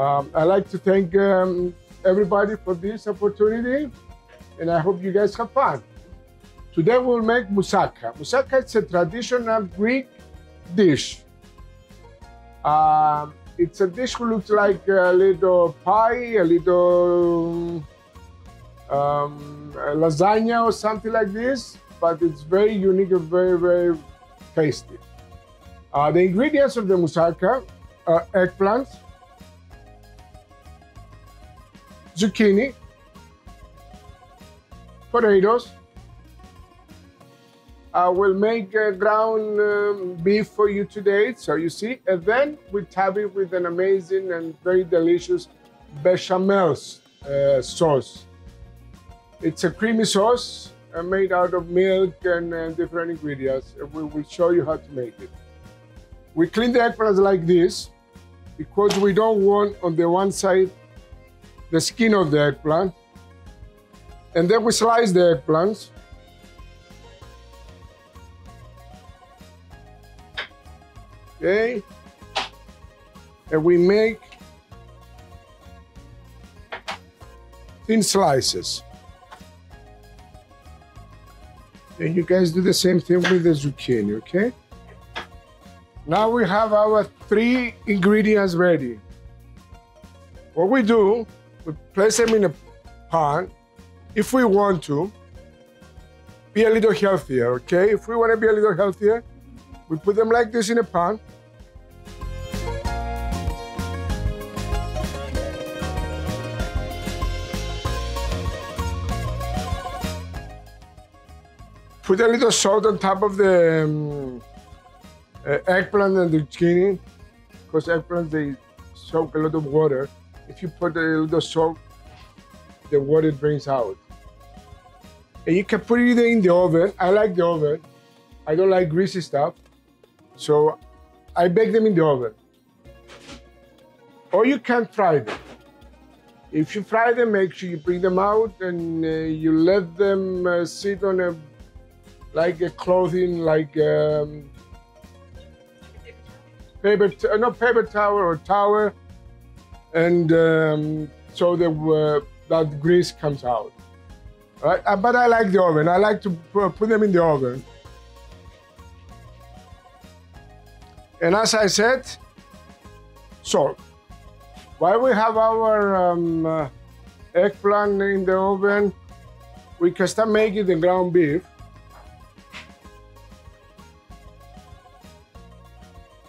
I'd like to thank everybody for this opportunity, and I hope you guys have fun. Today we'll make moussaka. Moussaka is a traditional Greek dish. It's a dish that looks like a little pie, a little lasagna or something like this, but it's very unique and very, very tasty. The ingredients of the moussaka are eggplants, zucchini, potatoes. I will make ground beef for you today, so you see, and then we top it with an amazing and very delicious bechamel sauce. It's a creamy sauce made out of milk and different ingredients. We will show you how to make it. We clean the eggplants like this because we don't want on the one side the skin of the eggplant. And then we slice the eggplants. Okay. And we make thin slices. And you guys do the same thing with the zucchini, okay? Now we have our 3 ingredients ready. What we do, we place them in a pan. If we want to be a little healthier, okay? If we want to be a little healthier, we put them like this in a pan. Put a little salt on top of the eggplant and the zucchini, because eggplants, they soak a lot of water. If you put a little salt, the water drains out. And you can put it in the oven. I like the oven. I don't like greasy stuff. So I bake them in the oven. Or you can fry them. If you fry them, make sure you bring them out and you let them sit on a clothing, like paper towel or towel, and so that grease comes out. Right? But I like the oven. I like to put them in the oven. And as I said, salt. While we have our eggplant in the oven, we can start making the ground beef.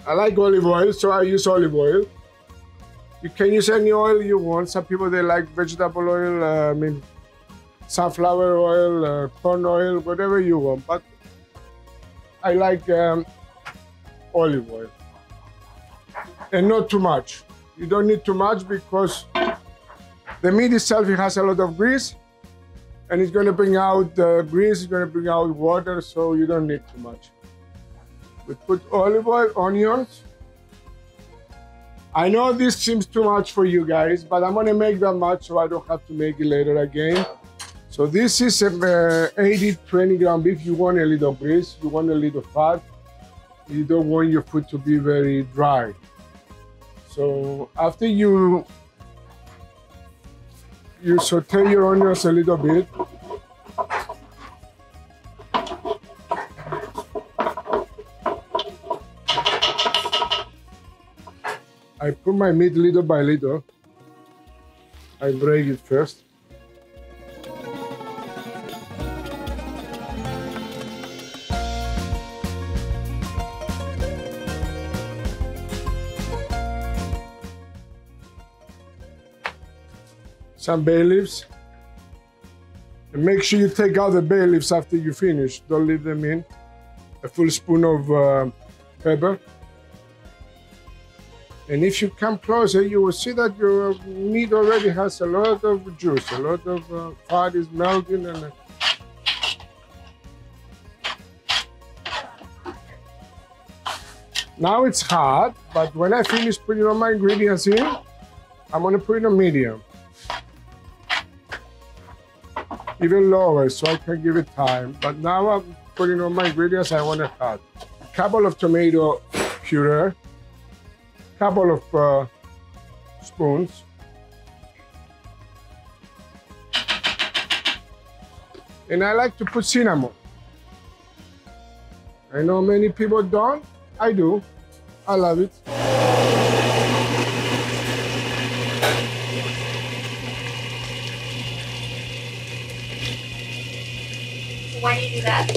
I like olive oil, so I use olive oil. You can use any oil you want. Some people, they like vegetable oil, sunflower oil, corn oil, whatever you want. But I like olive oil. And not too much. You don't need too much because the meat itself, it has a lot of grease, and it's going to bring out grease, it's going to bring out water, so you don't need too much. We put olive oil, onions. I know this seems too much for you guys, but I'm gonna make that much so I don't have to make it later again. So this is 80-20 ground beef. You want a little grease, you want a little fat. You don't want your food to be very dry. So after you saute your onions a little bit, I put my meat little by little. I break it first. Some bay leaves. And make sure you take out the bay leaves after you finish. Don't leave them in. A full spoon of pepper. And if you come closer, you will see that your meat already has a lot of juice, a lot of fat is melting. And now it's hot, but when I finish putting all my ingredients in, I'm gonna put it on medium. Even lower, so I can give it time. But now I'm putting all my ingredients, I want it hot. A couple of tomato puree, couple of spoons. And I like to put cinnamon. I know many people don't. I do. I love it. Why do you do that?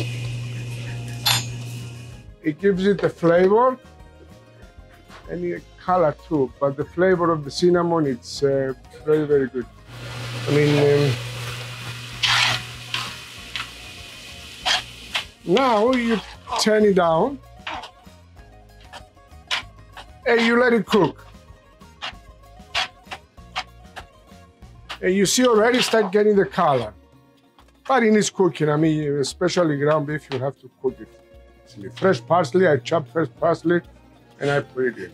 It gives it the flavor and the color too, but the flavor of the cinnamon, it's very, very good. I mean, now you turn it down and you let it cook. And you see already start getting the color. But in its cooking, I mean, especially ground beef, you have to cook it. Fresh parsley, I chop fresh parsley and I put it in.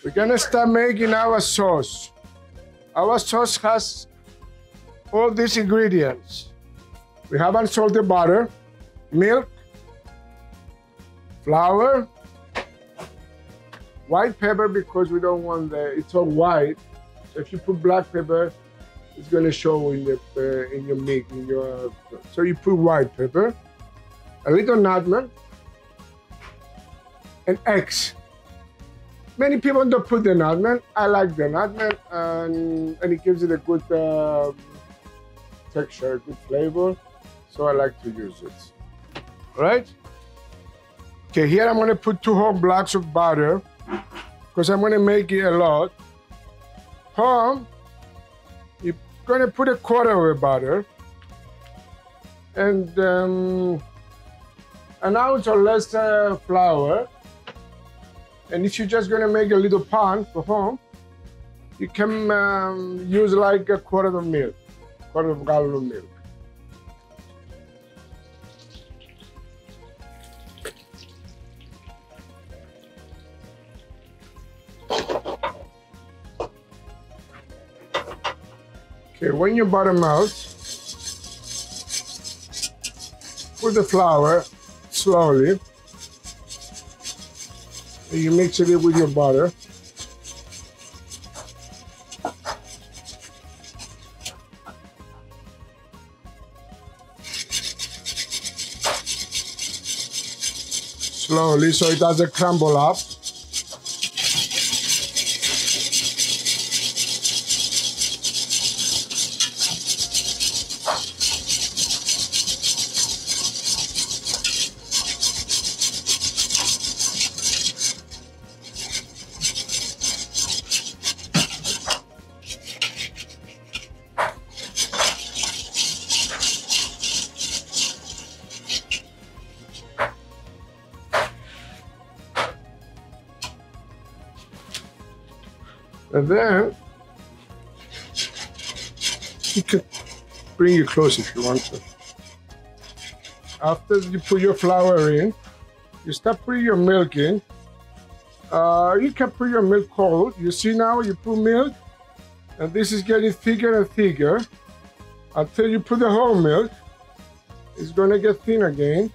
We're gonna start making our sauce. Our sauce has all these ingredients. We have unsalted butter, milk, flour, white pepper because we don't want it's all white. So if you put black pepper, it's gonna show in your meat, so you put white pepper, a little nutmeg, and eggs. Many people don't put the nutmeg. I like the nutmeg, and it gives it a good texture, good flavor. So I like to use it. All right? Okay, here I'm gonna put 2 whole blocks of butter because I'm gonna make it a lot. You're gonna put 1/4 of butter and an ounce or less flour. And if you're just gonna make a little pan for home, you can use like 1/4 of milk, 1/4 gallon of milk. Okay, when your butter melts, put the flour slowly. You mix it with your butter. Slowly, so it doesn't crumble up. And then you can bring it close if you want to. After you put your flour in, you start putting your milk in. You can put your milk cold. You see now you put milk, and this is getting thicker and thicker until you put the whole milk. It's gonna get thin again.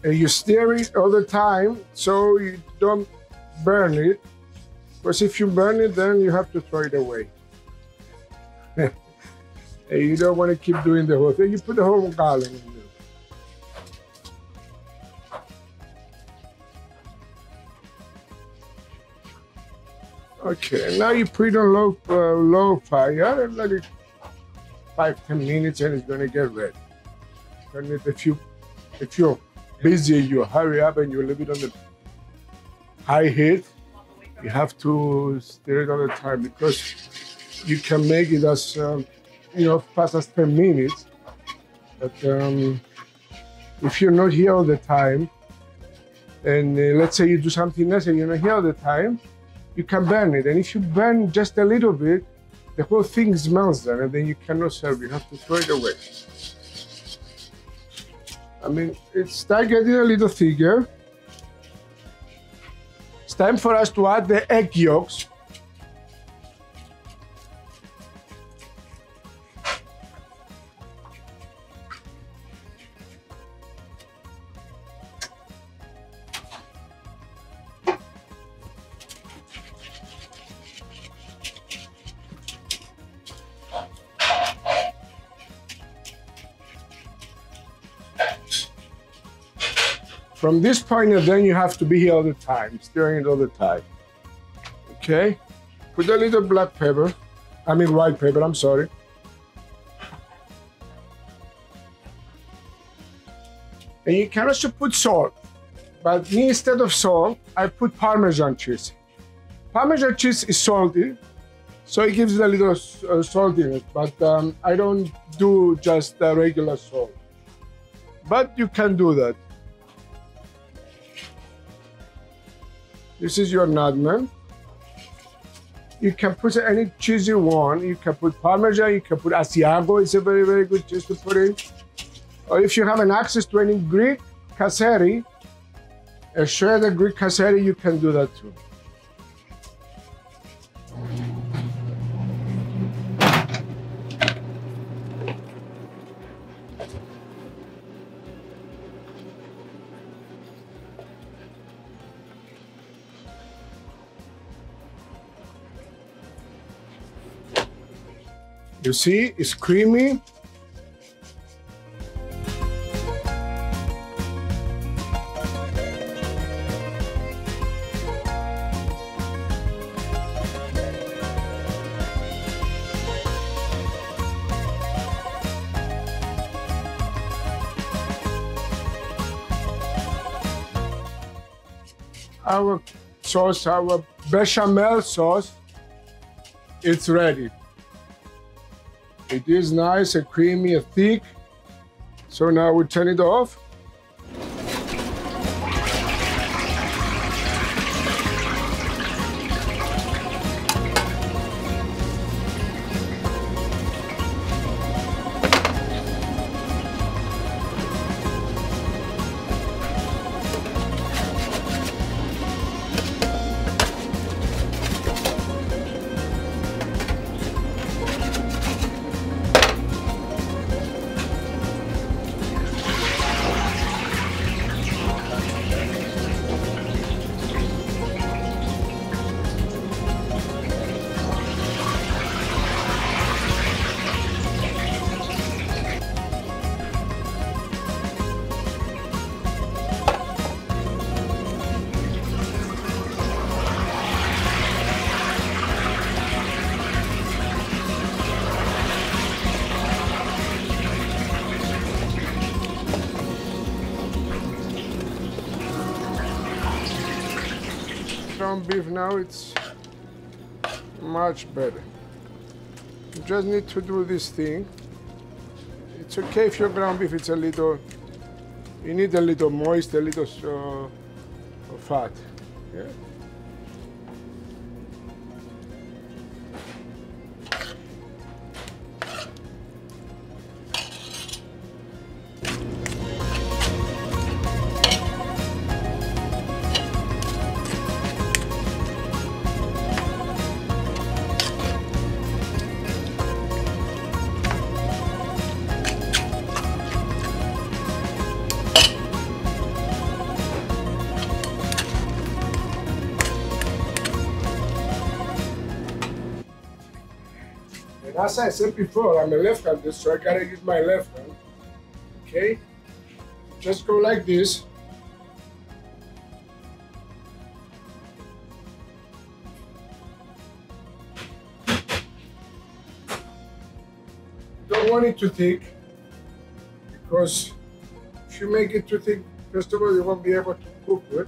And you stir it all the time so you don't burn it. Because if you burn it, then you have to throw it away. And you don't want to keep doing the whole thing. You put the whole gallon in there. Okay, now you put it on low fire and let it 5-10 minutes and it's gonna get ready. And if you're busy, you hurry up and you leave it on the high heat. You have to stir it all the time because you can make it as fast as 10 minutes. But if you're not here all the time, and let's say you do something else and you're not here all the time, you can burn it. And if you burn just a little bit, the whole thing smells then, and then you cannot serve. You have to throw it away. I mean, it's start getting a little thicker. It's time for us to add the egg yolks. From this point and then you have to be here all the time, stirring it all the time. Okay? Put a little black pepper. I mean white pepper, I'm sorry. And you can also put salt. But me, instead of salt, I put Parmesan cheese. Parmesan cheese is salty, so it gives it a little saltiness, but I don't do just the regular salt. But you can do that. This is your nutmeg. You can put any cheese you want. You can put Parmesan, you can put Asiago, it's a very, very good cheese to put in. Or if you have an access to any Greek casseri, a shredded Greek casseri, you can do that too. You see, it's creamy. Our sauce, our bechamel sauce, it's ready. It is nice and creamy and thick. So now we turn it off. Ground beef now, it's much better. You just need to do this thing. It's okay if your ground beef it's a little, you need a little moist, a little fat. Yeah? And as I said before, I'm a left-hander, so I gotta use my left hand. Okay? Just go like this. Don't want it too thick, because if you make it too thick, first of all, you won't be able to cook it,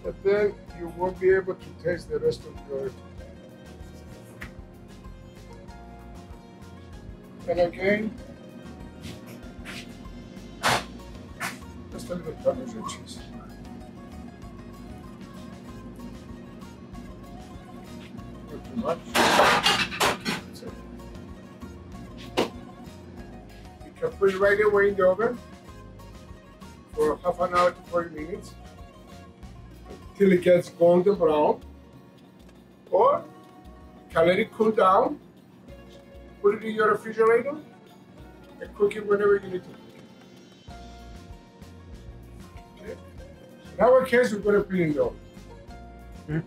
but then you won't be able to taste the rest of your. And again, just a little Parmesan cheese. Not too much. That's it. You can put it right away in the oven for half an hour to 40 minutes till it gets golden brown. Or you can let it cool down. Put it in your refrigerator and cook it whenever you need to cook it. Okay? In our case, we're going to put it in the oven. Okay?